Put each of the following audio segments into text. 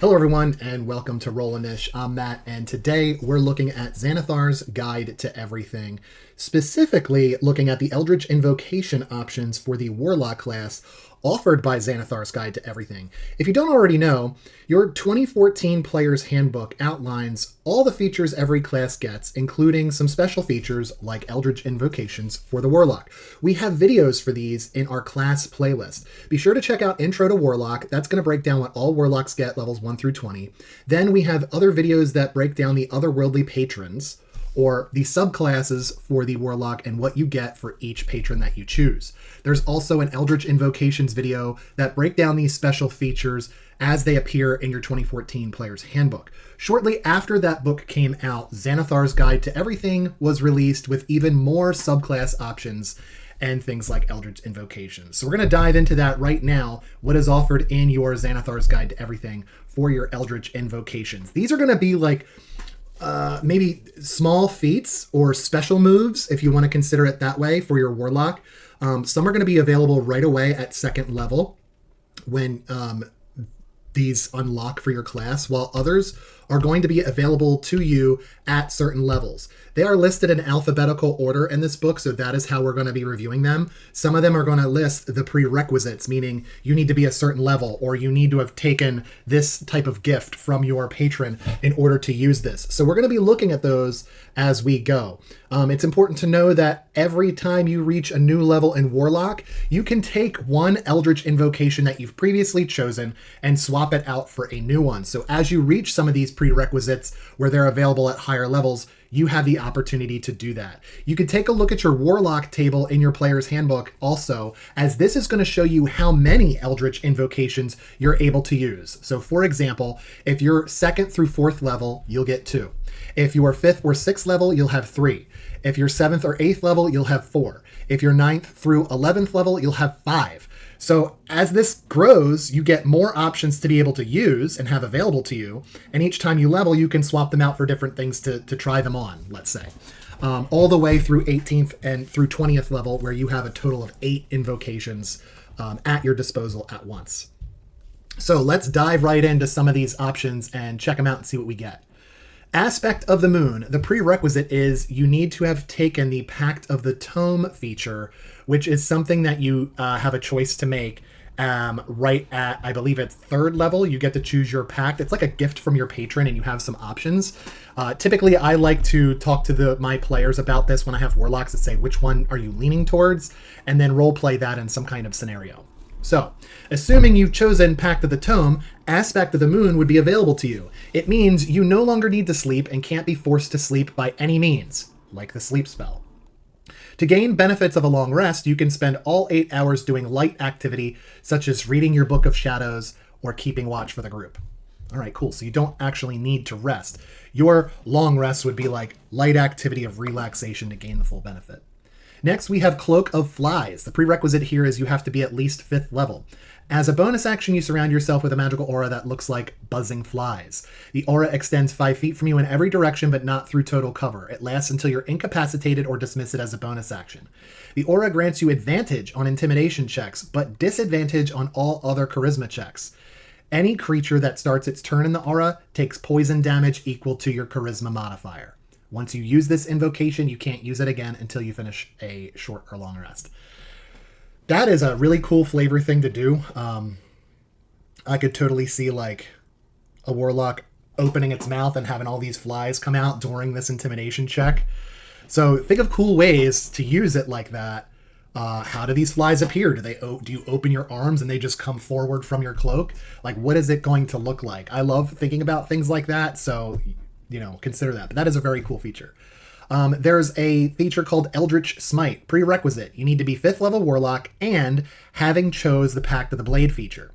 Hello everyone and welcome to Roll-A-Niche. I'm Matt and today we're looking at Xanathar's Guide to Everything, specifically looking at the Eldritch Invocation options for the Warlock class offered by Xanathar's Guide to Everything. If you don't already know, your 2014 Player's Handbook outlines all the features every class gets, including some special features like Eldritch Invocations for the Warlock. We have videos for these in our class playlist. Be sure to check out Intro to Warlock. That's going to break down what all Warlocks get levels 1 through 20. Then we have other videos that break down the otherworldly patrons, or the subclasses for the Warlock and what you get for each patron that you choose. There's also an Eldritch Invocations video that break down these special features as they appear in your 2014 Player's Handbook. Shortly after that book came out, Xanathar's Guide to Everything was released with even more subclass options and things like Eldritch Invocations. So we're going to dive into that right now, what is offered in your Xanathar's Guide to Everything for your Eldritch Invocations. These are going to be like maybe small feats or special moves, if you want to consider it that way, for your Warlock. Some are going to be available right away at second level when these unlock for your class, while others are going to be available to you at certain levels. They are listed in alphabetical order in this book, so that is how we're going to be reviewing them. Some of them are going to list the prerequisites, meaning you need to be a certain level, or you need to have taken this type of gift from your patron in order to use this. So we're going to be looking at those as we go. It's important to know that every time you reach a new level in Warlock, you can take one Eldritch Invocation that you've previously chosen and swap it out for a new one. So as you reach some of these prerequisites where they're available at higher levels, you have the opportunity to do that. You can take a look at your Warlock table in your Player's Handbook also, as this is going to show you how many Eldritch Invocations you're able to use. So for example, if you're 2nd through 4th level, you'll get 2. If you are 5th or 6th level, you'll have 3. If you're 7th or 8th level, you'll have 4. If you're 9th through 11th level, you'll have 5. So as this grows, you get more options to be able to use and have available to you. And each time you level, you can swap them out for different things to try them on, let's say. All the way through 18th and through 20th level, where you have a total of 8 invocations at your disposal at once. So let's dive right into some of these options and check them out and see what we get. Aspect of the Moon. The prerequisite is you need to have taken the Pact of the Tome feature, which is something that you have a choice to make right at, I believe it's 3rd level. You get to choose your pact. It's like a gift from your patron and you have some options. Typically, I like to talk to my players about this when I have Warlocks and say, which one are you leaning towards? And then role play that in some kind of scenario. So, assuming you've chosen Pact of the Tome, Aspect of the Moon would be available to you. It means you no longer need to sleep and can't be forced to sleep by any means, like the sleep spell. To gain benefits of a long rest, you can spend all 8 hours doing light activity, such as reading your Book of Shadows or keeping watch for the group. All right, cool. So you don't actually need to rest. Your long rest would be like light activity of relaxation to gain the full benefit. Next, we have Cloak of Flies. The prerequisite here is you have to be at least 5th level. As a bonus action, you surround yourself with a magical aura that looks like buzzing flies. The aura extends 5 feet from you in every direction, but not through total cover. It lasts until you're incapacitated or dismiss it as a bonus action. The aura grants you advantage on intimidation checks, but disadvantage on all other charisma checks. Any creature that starts its turn in the aura takes poison damage equal to your charisma modifier. Once you use this invocation, you can't use it again until you finish a short or long rest. That is a really cool flavor thing to do. I could totally see like a Warlock opening its mouth and having all these flies come out during this intimidation check. So think of cool ways to use it like that. How do these flies appear? Do you open your arms and they just come forward from your cloak? Like, what is it going to look like? I love thinking about things like that. So, consider that. But that is a very cool feature. There's a feature called Eldritch Smite. Prerequisite. You need to be 5th level Warlock and having chose the Pact of the Blade feature.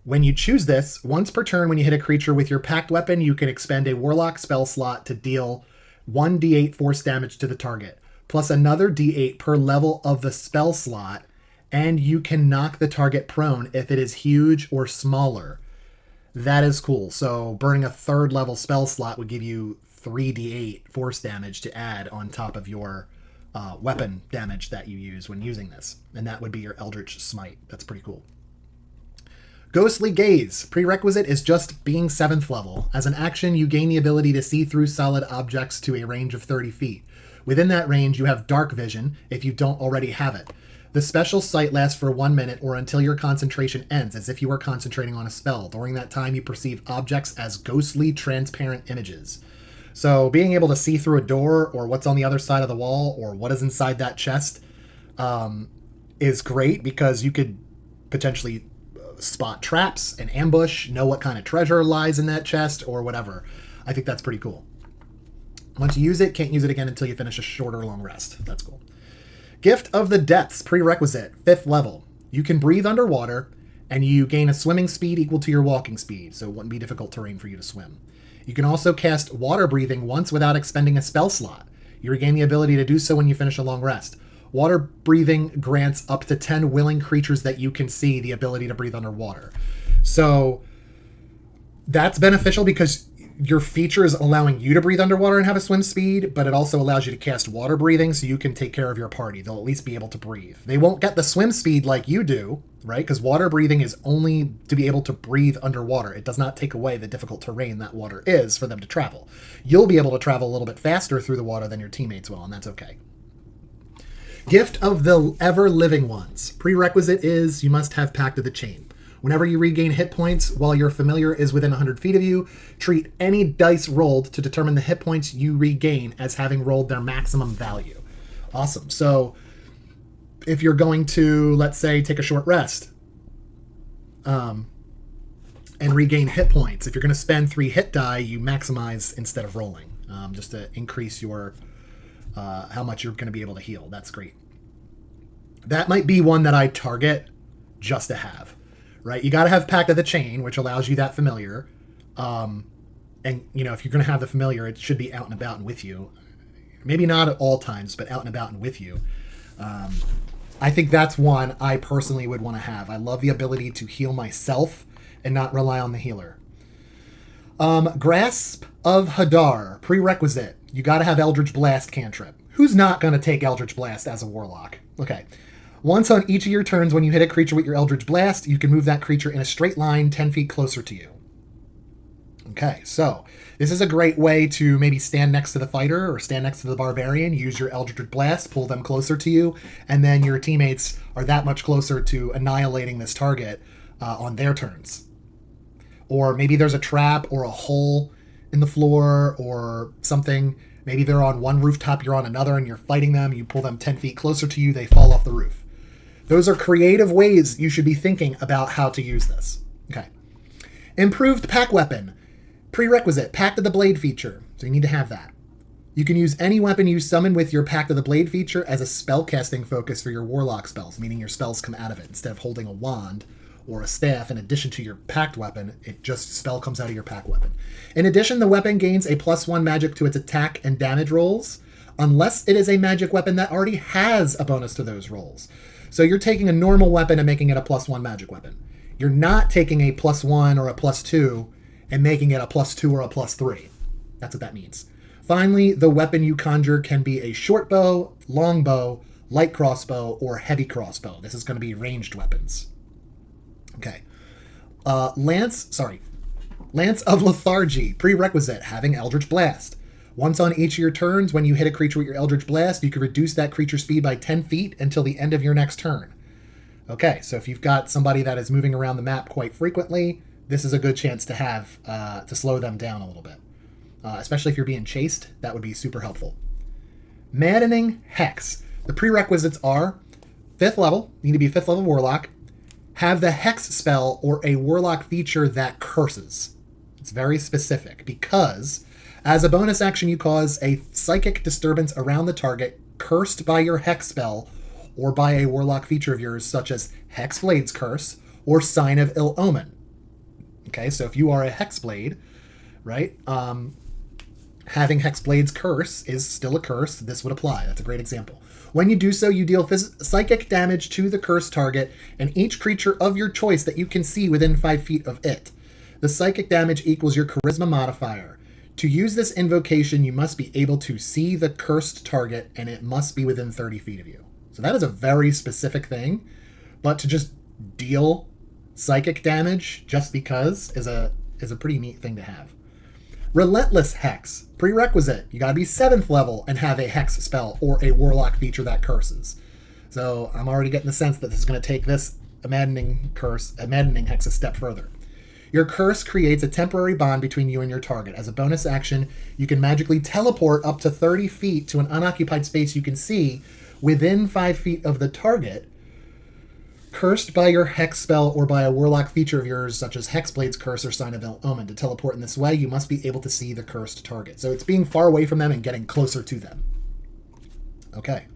When you choose this, once per turn when you hit a creature with your Pact weapon, you can expend a Warlock spell slot to deal 1d8 force damage to the target, plus another d8 per level of the spell slot, and you can knock the target prone if it is huge or smaller. That is cool. So burning a 3rd level spell slot would give you 3d8 force damage to add on top of your weapon damage that you use when using this. And that would be your Eldritch Smite. That's pretty cool. Ghostly Gaze. Prerequisite is just being 7th level. As an action, you gain the ability to see through solid objects to a range of 30 feet. Within that range, you have dark vision if you don't already have it. The special sight lasts for 1 minute or until your concentration ends, as if you were concentrating on a spell. During that time, you perceive objects as ghostly, transparent images. So being able to see through a door or what's on the other side of the wall or what is inside that chest is great, because you could potentially spot traps and ambush, know what kind of treasure lies in that chest or whatever. I think that's pretty cool. Once you use it, can't use it again until you finish a short or long rest. That's cool. Gift of the Depths. Prerequisite, 5th level. You can breathe underwater, and you gain a swimming speed equal to your walking speed, so it wouldn't be difficult terrain for you to swim. You can also cast water breathing once without expending a spell slot. You regain the ability to do so when you finish a long rest. Water breathing grants up to 10 willing creatures that you can see the ability to breathe underwater. So that's beneficial because your feature is allowing you to breathe underwater and have a swim speed, but it also allows you to cast water breathing so you can take care of your party. They'll at least be able to breathe. They won't get the swim speed like you do, right? Because water breathing is only to be able to breathe underwater. It does not take away the difficult terrain that water is for them to travel. You'll be able to travel a little bit faster through the water than your teammates will, and that's okay. Gift of the Ever-Living Ones. Prerequisite is you must have Pact of the Chain. Whenever you regain hit points while your familiar is within 100 feet of you, treat any dice rolled to determine the hit points you regain as having rolled their maximum value. Awesome. So if you're going to, let's say, take a short rest and regain hit points, if you're going to spend 3 hit die, you maximize instead of rolling, just to increase your how much you're going to be able to heal. That's great. That might be one that I target just to have. Right, you got to have Pact of the Chain, which allows you that familiar, and you know, if you're going to have the familiar, it should be out and about and with you. Maybe not at all times, but out and about and with you. I think that's one I personally would want to have. I love the ability to heal myself and not rely on the healer. Grasp of Hadar. Prerequisite. You got to have Eldritch Blast cantrip. Who's not going to take Eldritch Blast as a Warlock? Okay. Once on each of your turns, when you hit a creature with your Eldritch Blast, you can move that creature in a straight line 10 feet closer to you. Okay, so this is a great way to maybe stand next to the fighter or stand next to the barbarian, use your Eldritch Blast, pull them closer to you, and then your teammates are that much closer to annihilating this target on their turns. Or maybe there's a trap or a hole in the floor or something. Maybe they're on one rooftop, you're on another, and you're fighting them. You pull them 10 feet closer to you, they fall off the roof. Those are creative ways you should be thinking about how to use this. Okay. Improved Pack Weapon. Prerequisite, Pact of the Blade feature. So you need to have that. You can use any weapon you summon with your Pact of the Blade feature as a spellcasting focus for your Warlock spells, meaning your spells come out of it. Instead of holding a wand or a staff in addition to your Pact weapon, it just spell comes out of your Pack weapon. In addition, the weapon gains a +1 magic to its attack and damage rolls, unless it is a magic weapon that already has a bonus to those rolls. So you're taking a normal weapon and making it a +1 magic weapon. You're not taking a +1 or a +2 and making it a +2 or a +3. That's what that means. Finally, the weapon you conjure can be a short bow, long bow, light crossbow, or heavy crossbow. This is going to be ranged weapons. Okay. Lance of Lethargy. Prerequisite, having Eldritch Blast. Once on each of your turns, when you hit a creature with your Eldritch Blast, you can reduce that creature's speed by 10 feet until the end of your next turn. Okay, so if you've got somebody that is moving around the map quite frequently, this is a good chance to have to slow them down a little bit. Especially if you're being chased, that would be super helpful. Maddening Hex. The prerequisites are 5th level, you need to be a 5th level Warlock, have the Hex spell or a Warlock feature that curses. It's very specific because as a bonus action, you cause a psychic disturbance around the target cursed by your Hex spell or by a Warlock feature of yours, such as Hexblade's Curse or Sign of Ill Omen. Okay, so if you are a Hexblade, right, having Hexblade's Curse is still a curse. This would apply. That's a great example. When you do so, you deal psychic damage to the cursed target and each creature of your choice that you can see within 5 feet of it. The psychic damage equals your charisma modifier. To use this invocation, you must be able to see the cursed target, and it must be within 30 feet of you. So that is a very specific thing, but to just deal Psychic damage, just because, is a pretty neat thing to have. Relentless Hex. Prerequisite, you gotta be 7th level and have a Hex spell or a Warlock feature that curses. So I'm already getting the sense that this is going to take this maddening Hex a step further. Your curse creates a temporary bond between you and your target. As a bonus action, you can magically teleport up to 30 feet to an unoccupied space you can see within 5 feet of the target, cursed by your Hex spell or by a Warlock feature of yours, such as Hexblade's Curse or Sign of Ill Omen. To teleport in this way, you must be able to see the cursed target. So it's being far away from them and getting closer to them. Okay.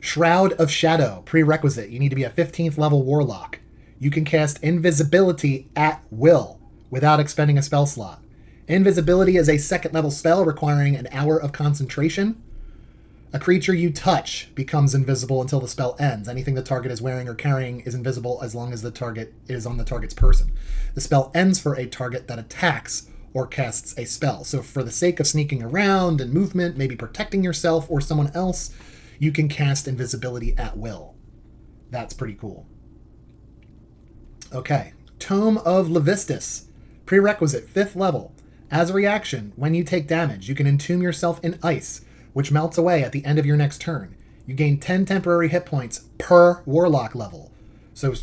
Shroud of Shadow. Prerequisite. You need to be a 15th level Warlock. You can cast Invisibility at will without expending a spell slot. Invisibility is a 2nd level spell requiring an hour of concentration. A creature you touch becomes invisible until the spell ends. Anything the target is wearing or carrying is invisible as long as the target is on the target's person. The spell ends for a target that attacks or casts a spell. So for the sake of sneaking around and movement, maybe protecting yourself or someone else, you can cast Invisibility at will. That's pretty cool. Okay. Tome of Levistus. Prerequisite, 5th level. As a reaction, when you take damage, you can entomb yourself in ice, which melts away at the end of your next turn. You gain 10 temporary hit points per Warlock level. So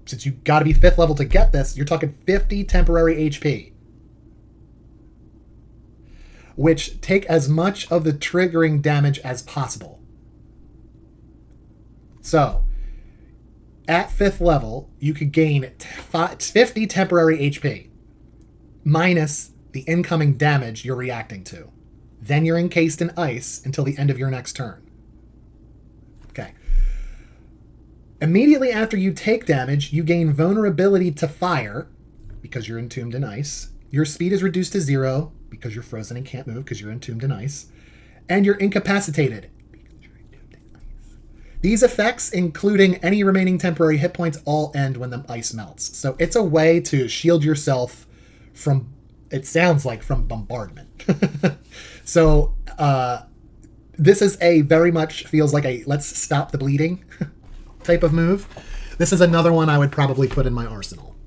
since you got to be 5th level to get this, you're talking 50 temporary HP. Which take as much of the triggering damage as possible. So, at 5th level, you could gain 50 temporary HP, minus the incoming damage you're reacting to. Then you're encased in ice until the end of your next turn. Okay. Immediately after you take damage, you gain vulnerability to fire, because you're entombed in ice. Your speed is reduced to 0, because you're frozen and can't move, because you're entombed in ice. And you're incapacitated. These effects, including any remaining temporary hit points, all end when the ice melts. So it's a way to shield yourself from, it sounds like, from bombardment. So this is a very much feels like a let's stop the bleeding type of move. This is another one I would probably put in my arsenal.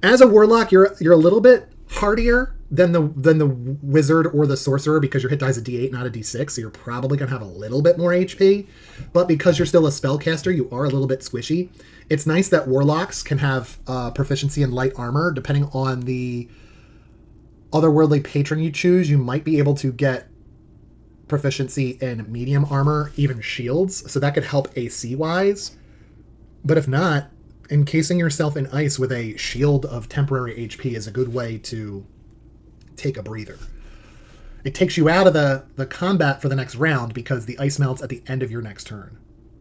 As a Warlock, you're a little bit hardier than the wizard or the sorcerer because your hit die is a d8, not a d6, so you're probably going to have a little bit more HP. But because you're still a spellcaster, you are a little bit squishy. It's nice that Warlocks can have proficiency in light armor. Depending on the otherworldly patron you choose, you might be able to get proficiency in medium armor, even shields, so that could help AC-wise. But if not, encasing yourself in ice with a shield of temporary HP is a good way to take a breather. It takes you out of the combat for the next round because the ice melts at the end of your next turn,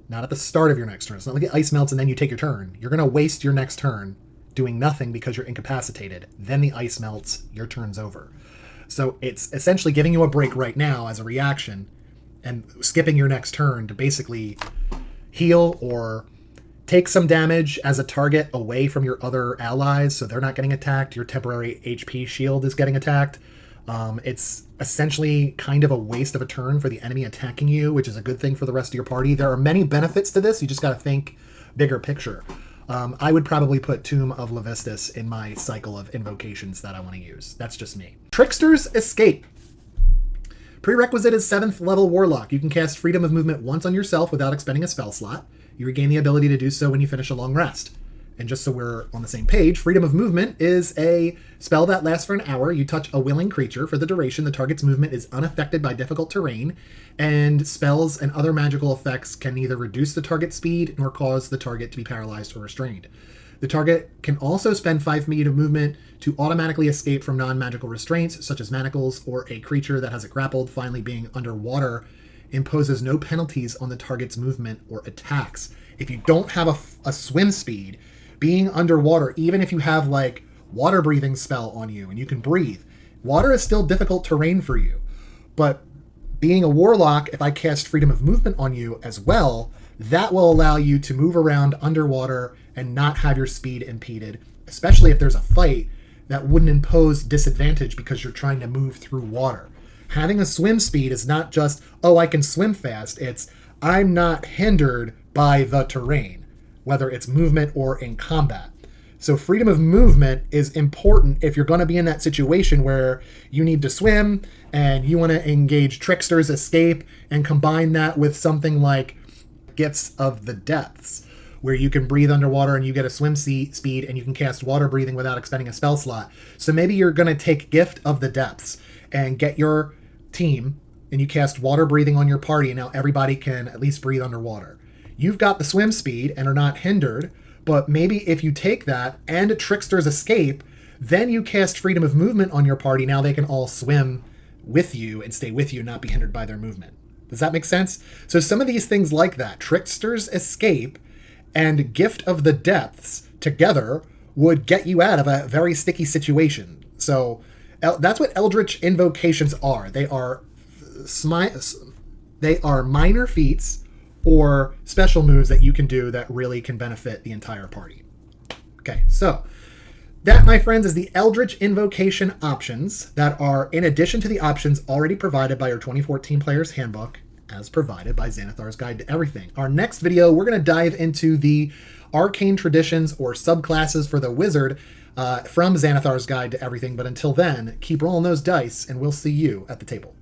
not at the start of your next turn. It's not like the ice melts and then you take your turn. You're going to waste your next turn doing nothing because you're incapacitated. Then the ice melts, your turn's over. So it's essentially giving you a break right now as a reaction and skipping your next turn to basically heal or take some damage as a target away from your other allies so they're not getting attacked. Your temporary HP shield is getting attacked. It's essentially kind of a waste of a turn for the enemy attacking you, which is a good thing for the rest of your party. There are many benefits to this. You just got to think bigger picture. I would probably put Tomb of Levistus in my cycle of invocations that I want to use. That's just me. Trickster's Escape. Prerequisite is 7th level Warlock. You can cast Freedom of Movement once on yourself without expending a spell slot. You regain the ability to do so when you finish a long rest. And just so we're on the same page, Freedom of Movement is a spell that lasts for an hour. You touch a willing creature. For the duration, the target's movement is unaffected by difficult terrain, and spells and other magical effects can neither reduce the target's speed nor cause the target to be paralyzed or restrained. The target can also spend 5 feet of movement to automatically escape from non-magical restraints, such as manacles, or a creature that has it grappled. Finally, being underwater imposes no penalties on the target's movement or attacks. If you don't have a swim speed, being underwater, even if you have like water breathing spell on you and you can breathe, water is still difficult terrain for you. But being a Warlock, if I cast Freedom of Movement on you as well, that will allow you to move around underwater and not have your speed impeded, especially if there's a fight that wouldn't impose disadvantage because you're trying to move through water. Having a swim speed is not just, oh, I can swim fast. It's, I'm not hindered by the terrain. whether it's movement or in combat. So freedom of movement is important if you're going to be in that situation where you need to swim and you want to engage Trickster's Escape and combine that with something like Gifts of the Depths, where you can breathe underwater and you get a swim speed and you can cast water breathing without expending a spell slot. So maybe you're going to take Gift of the Depths and get your team and you cast water breathing on your party, and now everybody can at least breathe underwater. You've got the swim speed and are not hindered, but maybe if you take that and Trickster's Escape, then you cast freedom of movement on your party. Now they can all swim with you and stay with you and not be hindered by their movement. Does that make sense? So some of these things like that, Trickster's Escape and Gift of the Depths together would get you out of a very sticky situation. So that's what Eldritch Invocations are. They are minor feats or special moves that you can do that really can benefit the entire party. Okay, so that, my friends, is the Eldritch Invocation options that are in addition to the options already provided by your 2014 Player's Handbook, as provided by Xanathar's Guide to Everything. Our next video, we're going to dive into the arcane traditions or subclasses for the wizard from Xanathar's Guide to Everything. But until then, keep rolling those dice, and we'll see you at the table.